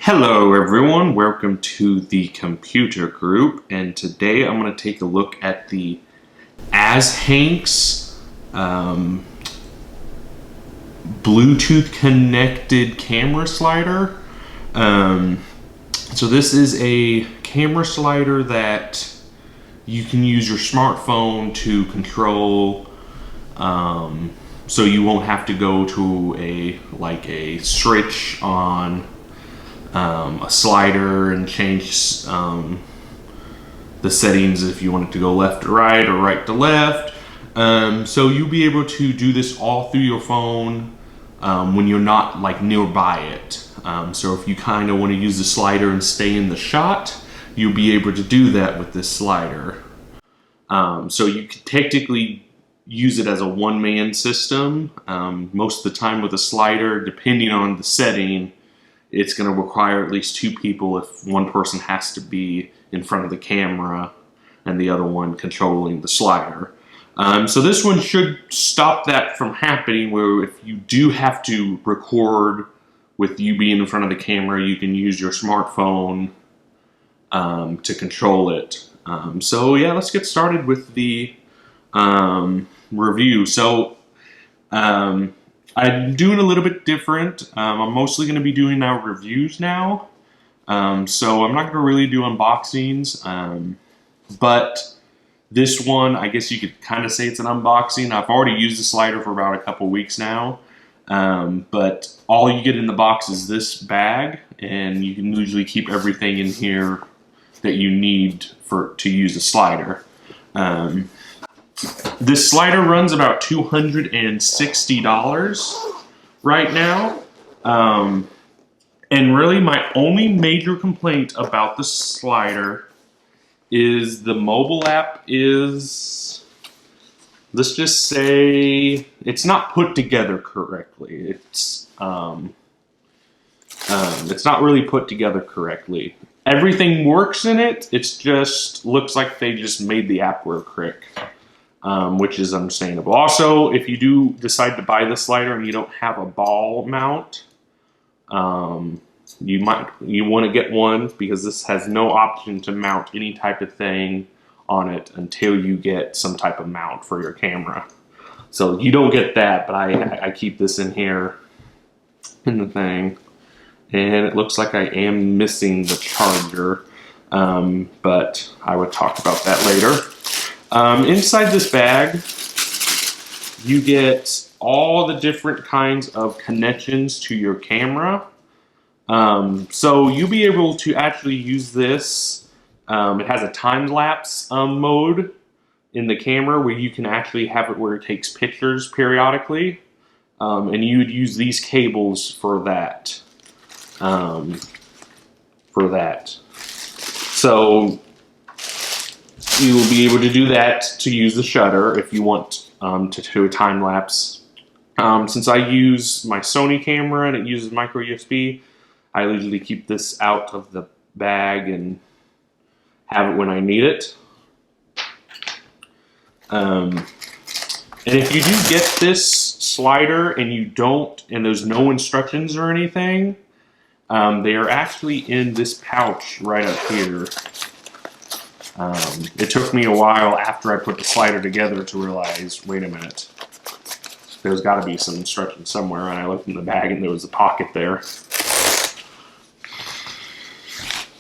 Hello everyone, welcome to the computer group, and today I'm going to take a look at the Ashanks Bluetooth connected camera slider. So this is a camera slider that you can use your smartphone to control, so you won't have to go to a switch on a slider and change the settings if you want it to go left to right or right to left. So you'll be able to do this all through your phone when you're not nearby it. So if you kind of want to use the slider and stay in the shot, you'll be able to do that with this slider. So you could technically use it as a one-man system. Most of the time with a slider, depending on the setting, it's going to require at least two people if one person has to be in front of the camera and the other one controlling the slider. So this one should stop that from happening, where if you do have to record with you being in front of the camera, you can use your smartphone to control it. So yeah, let's get started with the review. So I'm doing a little bit different. I'm mostly going to be doing now reviews now. So I'm not going to really do unboxings. But this one, I guess you could kind of say it's an unboxing. I've already used the slider for about a couple weeks now. But all you get in the box is this bag, and you can usually keep everything in here that you need to use the slider. This slider runs about $260 right now. And really my only major complaint about the slider is the mobile app is, let's just say, it's not put together correctly. It's not really put together correctly. Everything works in it, it's just looks like they just made the app work quick. Which is understandable. Also, if you do decide to buy the slider and you don't have a ball mount, you want to get one, because this has no option to mount any type of thing on it until you get some type of mount for your camera. So you don't get that, but I keep this in here in the thing, and it looks like I am missing the charger, but I would talk about that later. Inside this bag, you get all the different kinds of connections to your camera. So you'll be able to actually use this. It has a time-lapse mode in the camera where you can actually have it where it takes pictures periodically. And you would use these cables for that. So you will be able to do that to use the shutter if you want to do a time lapse. Since I use my Sony camera and it uses micro USB, I usually keep this out of the bag and have it when I need it. And if you do get this slider and there's no instructions or anything, they are actually in this pouch right up here. It took me a while after I put the slider together to realize, wait a minute, there's got to be some instructions somewhere, and I looked in the bag and there was a pocket there.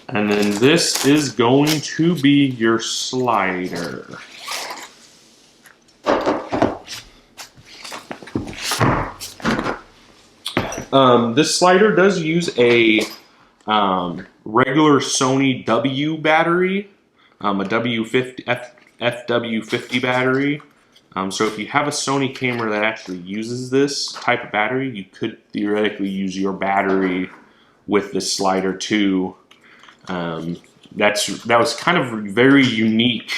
And then this is going to be your slider. This slider does use a regular Sony W battery. A FW50 battery. So if you have a Sony camera that actually uses this type of battery, you could theoretically use your battery with this slider too. That was kind of a very unique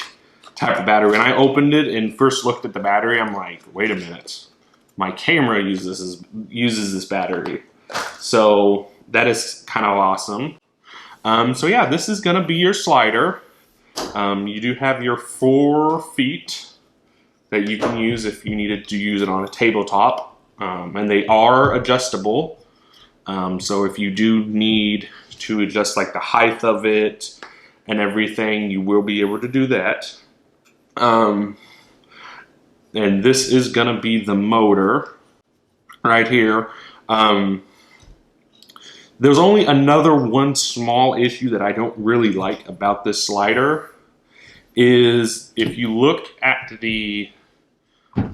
type of battery. When I opened it and first looked at the battery, I'm like, wait a minute, my camera uses this battery. So that is kind of awesome. So yeah, this is gonna be your slider. You do have your 4 feet that you can use if you needed to use it on a tabletop, and they are adjustable. So if you do need to adjust like the height of it and everything, you will be able to do that. And this is gonna be the motor right here. There's only another one small issue that I don't really like about this slider is if you look at the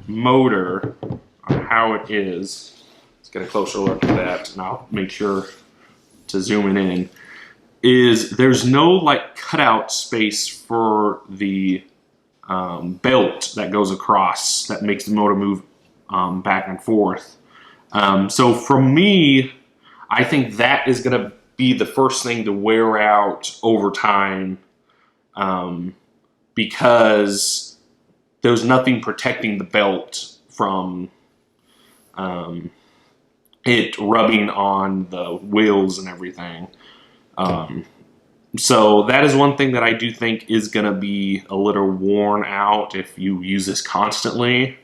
motor on how it is, let's get a closer look at that and I'll make sure to zoom in, is there's no like cutout space for the belt that goes across that makes the motor move back and forth. So for me, I think that is going to be the first thing to wear out over time, because there's nothing protecting the belt from it rubbing on the wheels and everything. So that is one thing that I do think is going to be a little worn out if you use this constantly.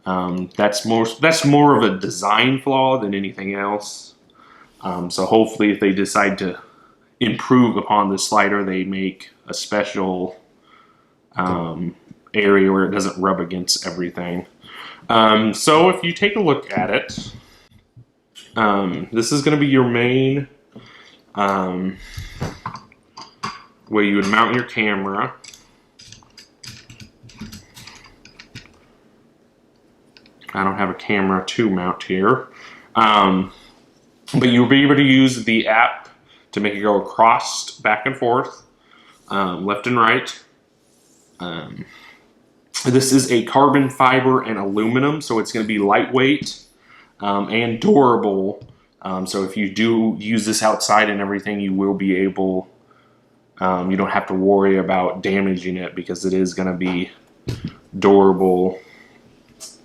That's more of a design flaw than anything else. So hopefully if they decide to improve upon this slider, they make a special area where it doesn't rub against everything. So if you take a look at it, this is going to be your main where you would mount your camera. I don't have a camera to mount here. But you'll be able to use the app to make it go across, back and forth, left and right. This is a carbon fiber and aluminum, so it's going to be lightweight and durable. So if you do use this outside and everything, you will be able, you don't have to worry about damaging it because it is going to be durable.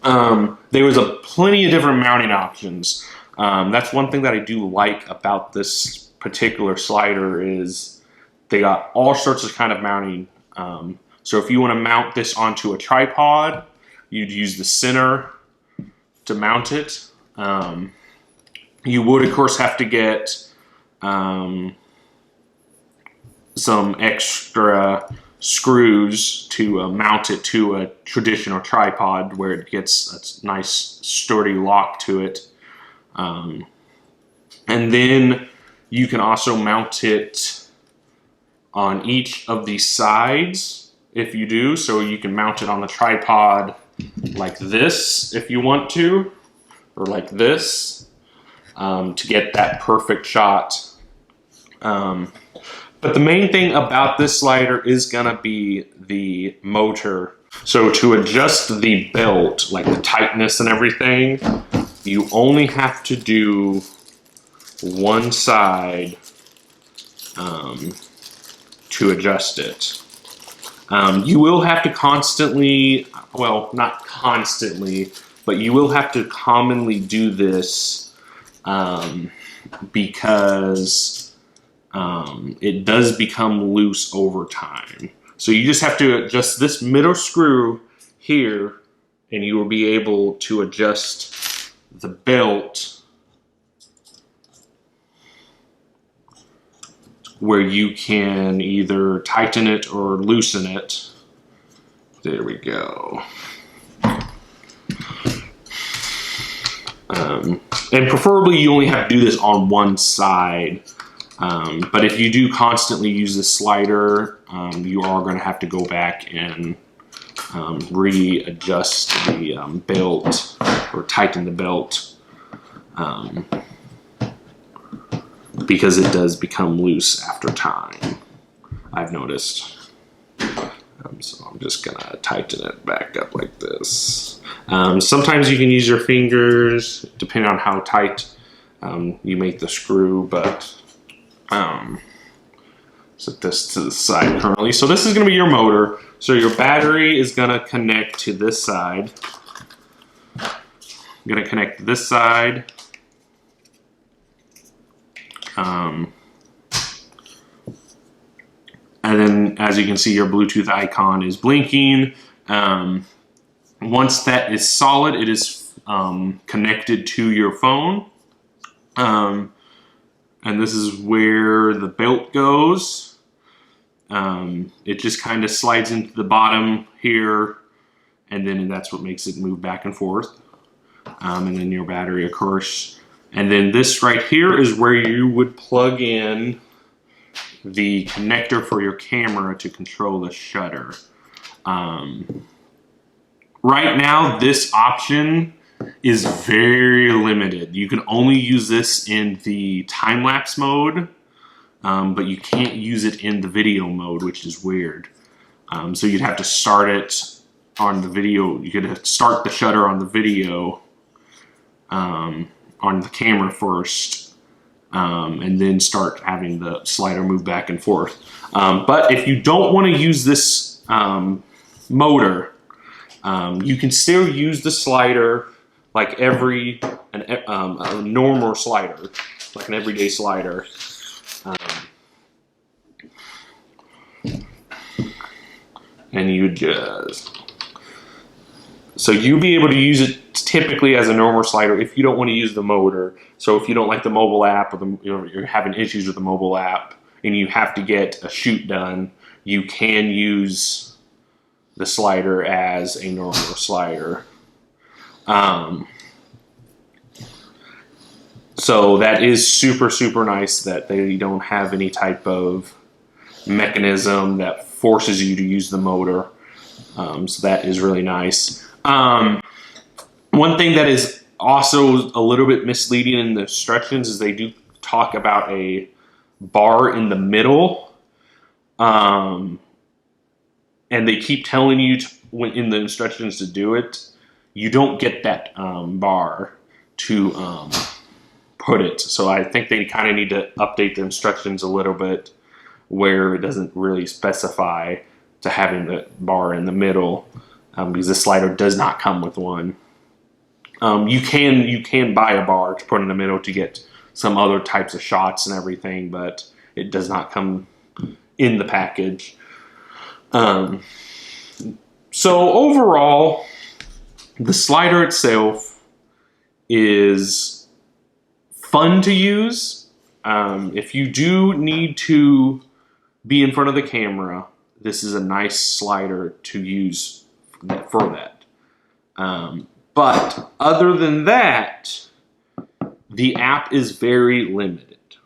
There was plenty of different mounting options. That's one thing that I do like about this particular slider is they got all sorts of kind of mounting. So if you want to mount this onto a tripod, you'd use the center to mount it. You would, of course, have to get some extra screws to mount it to a traditional tripod where it gets a nice sturdy lock to it. And then you can also mount it on each of the sides if you do. So you can mount it on the tripod like this if you want to, or like this, to get that perfect shot. But the main thing about this slider is gonna be the motor. So to adjust the belt, like the tightness and everything, you only have to do one side to adjust it. You will have to constantly, well, not constantly, but you will have to commonly do this because it does become loose over time. So you just have to adjust this middle screw here and you will be able to adjust the belt where you can either tighten it or loosen it. There we go. And preferably you only have to do this on one side. But if you do constantly use the slider, you are going to have to go back and readjust the belt or tighten the belt because it does become loose after time, I've noticed. So I'm just going to tighten it back up like this. Sometimes you can use your fingers depending on how tight you make the screw, but set this to the side currently. So this is going to be your motor. So your battery is going to connect to this side. I'm going to connect this side. And then as you can see, your Bluetooth icon is blinking. Once that is solid, it is connected to your phone. And and this is where the belt goes. It just kind of slides into the bottom here, and then that's what makes it move back and forth. And then your battery, of course. And then this right here is where you would plug in the connector for your camera to control the shutter. Right now, this option is very limited. You can only use this in the time-lapse mode, but you can't use it in the video mode, which is weird. So you'd have to start it on the video. You could start the shutter on the video, on the camera first, and then start having the slider move back and forth. But if you don't want to use this motor, you can still use the slider like a normal slider, like an everyday slider. And you just, so you'll be able to use it typically as a normal slider if you don't want to use the motor. So if you don't like the mobile app, or you're having issues with the mobile app and you have to get a shoot done, you can use the slider as a normal slider. So that is super, super nice that they don't have any type of mechanism that forces you to use the motor. So that is really nice. One thing that is also a little bit misleading in the instructions is they do talk about a bar in the middle. And they keep telling you in the instructions to do it. You don't get that bar to put it. So I think they kind of need to update the instructions a little bit where it doesn't really specify to having the bar in the middle, because this slider does not come with one. You can buy a bar to put in the middle to get some other types of shots and everything, but it does not come in the package. So overall, the slider itself is fun to use. If you do need to be in front of the camera, this is a nice slider to use for that. But other than that, the app is very limited.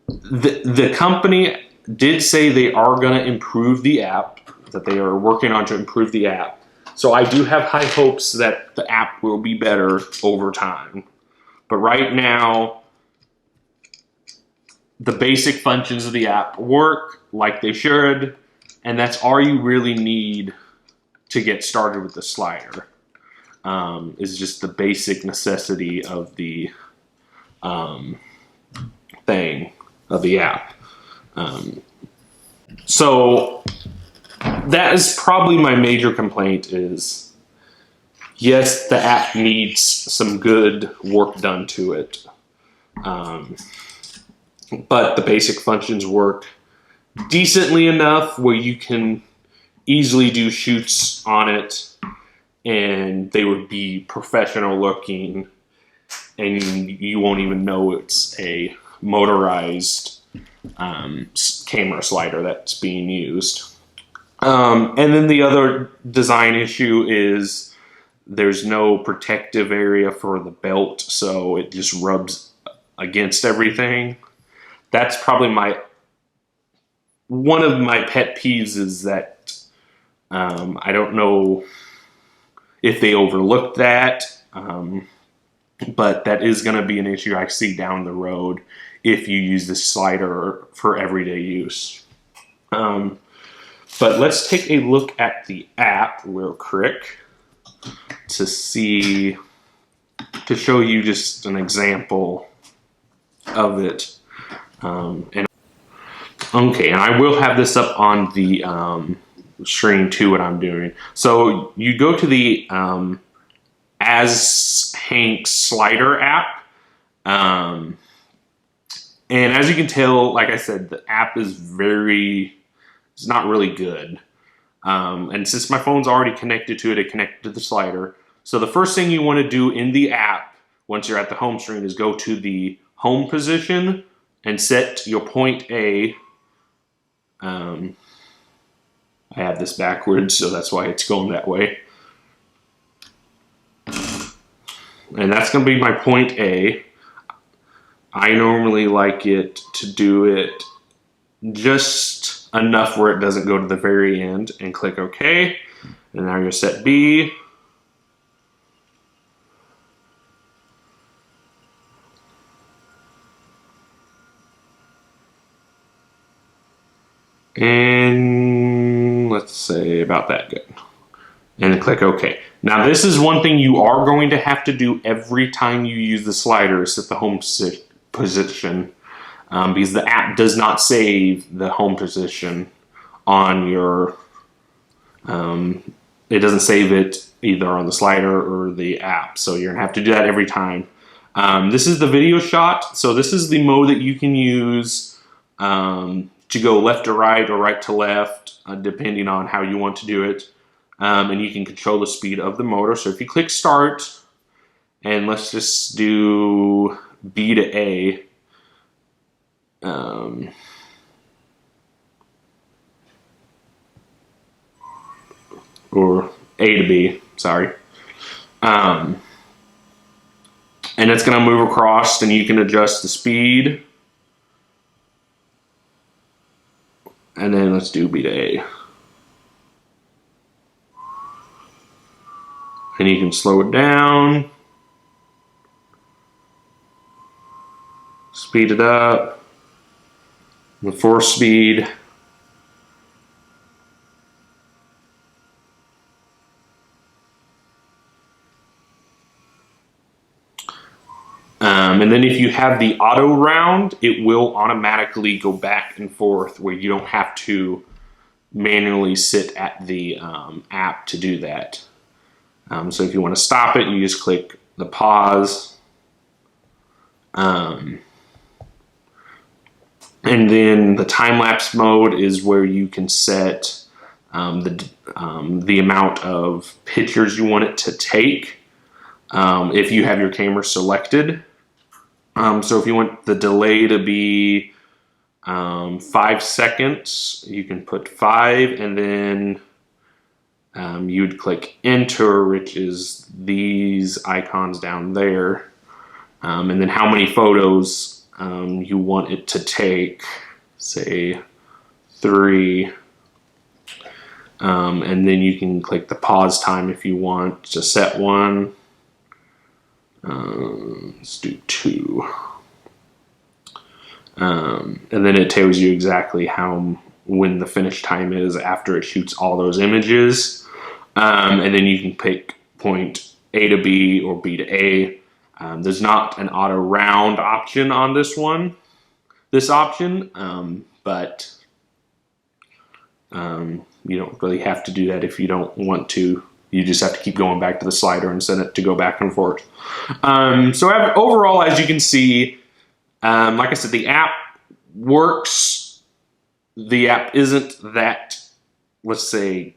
The company did say they are going to improve the app, that they are working on to improve the app. So I do have high hopes that the app will be better over time. But right now, the basic functions of the app work like they should, and that's all you really need to get started with the slider, is just the basic necessity of the of the app. So that is probably my major complaint is, yes, the app needs some good work done to it. But the basic functions work decently enough where you can easily do shoots on it and they would be professional looking and you won't even know it's a motorized camera slider that's being used. And then the other design issue is there's no protective area for the belt, so it just rubs against everything. That's probably one of my pet peeves is that I don't know if they overlooked that, but that is going to be an issue I see down the road if you use this slider for everyday use. But let's take a look at the app real quick to show you just an example of it. And I will have this up on the screen too, what I'm doing. So you go to the Ashanks Slider app. And as you can tell, like I said, the app is it's not really good. And since my phone's already connected to it, it connected to the slider. So the first thing you want to do in the app once you're at the home screen, is go to the home position and set your point A. I have this backwards, so that's why it's going that way. And that's going to be my point A. I normally like it to do it just enough where it doesn't go to the very end, and click OK. And now you're set B. And let's say about that good. And click OK. Now this is one thing you are going to have to do every time you use the slider, is set the home position, because the app does not save the home position on your, it doesn't save it either on the slider or the app, so you're gonna have to do that every time. This is the video shot, so this is the mode that you can use to go left to right or right to left, depending on how you want to do it. And you can control the speed of the motor. So if you click start, and let's just do B to A, or A to B, sorry. And it's going to move across, and you can adjust the speed. And then let's do B to A. And you can slow it down, speed it up, the force speed. And then if you have the auto round, it will automatically go back and forth where you don't have to manually sit at the app to do that. So if you want to stop it, you just click the pause. And then the time-lapse mode is where you can set the amount of pictures you want it to take if you have your camera selected. So if you want the delay to be 5 seconds, you can put 5, and then you would click enter, which is these icons down there, and then how many photos you want it to take, say 3, and then you can click the pause time if you want to set one. Let's do 2, and then it tells you exactly when the finish time is after it shoots all those images. And then you can pick point A to B or B to A. There's not an auto round option on this option, but you don't really have to do that if you don't want to. You just have to keep going back to the slider and set it to go back and forth. So overall, as you can see, like I said, the app works. The app isn't that, let's say,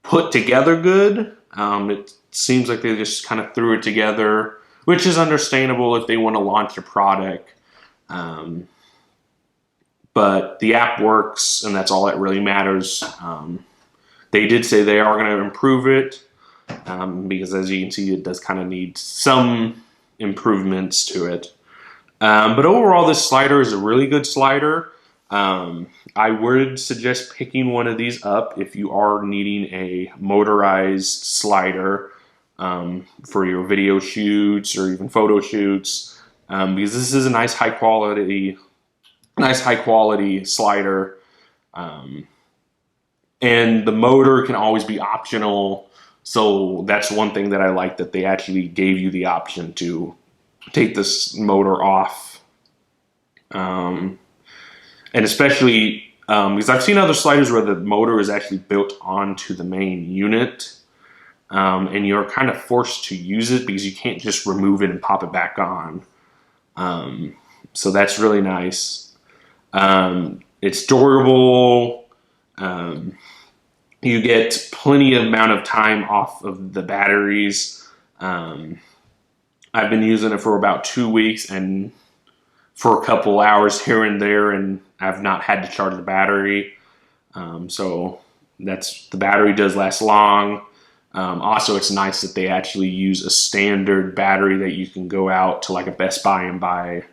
put together good. It seems like they just kind of threw it together, which is understandable if they want to launch a product. But the app works, and that's all that really matters. They did say they are going to improve it, because as you can see, it does kind of need some improvements to it. But overall, this slider is a really good slider. I would suggest picking one of these up if you are needing a motorized slider for your video shoots or even photo shoots, because this is a nice high quality slider, and the motor can always be optional. So that's one thing that I like, that they actually gave you the option to take this motor off. And especially because I've seen other sliders where the motor is actually built onto the main unit, and you're kind of forced to use it because you can't just remove it and pop it back on. So that's really nice. It's durable. You get plenty of amount of time off of the batteries. I've been using it for about 2 weeks and for a couple hours here and there, and I've not had to charge the battery. So the battery does last long. Also, it's nice that they actually use a standard battery that you can go out to like a Best Buy and buy.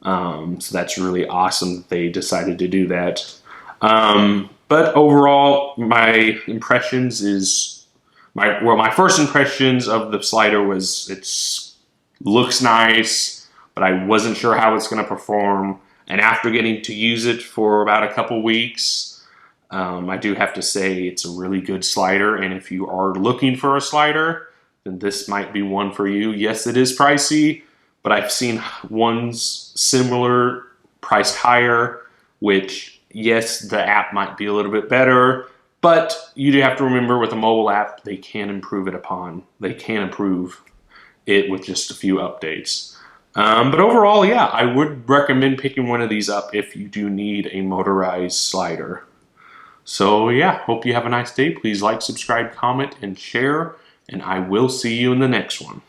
So that's really awesome that they decided to do that. But overall, my first impressions of the slider was looks nice, but I wasn't sure how it's going to perform. And after getting to use it for about a couple weeks, I do have to say it's a really good slider. And if you are looking for a slider, then this might be one for you. Yes, it is pricey, but I've seen ones similar, priced higher, which, yes, the app might be a little bit better, but you do have to remember with a mobile app, they can improve it with just a few updates. But overall, yeah, I would recommend picking one of these up if you do need a motorized slider. So yeah, hope you have a nice day. Please like, subscribe, comment, and share, and I will see you in the next one.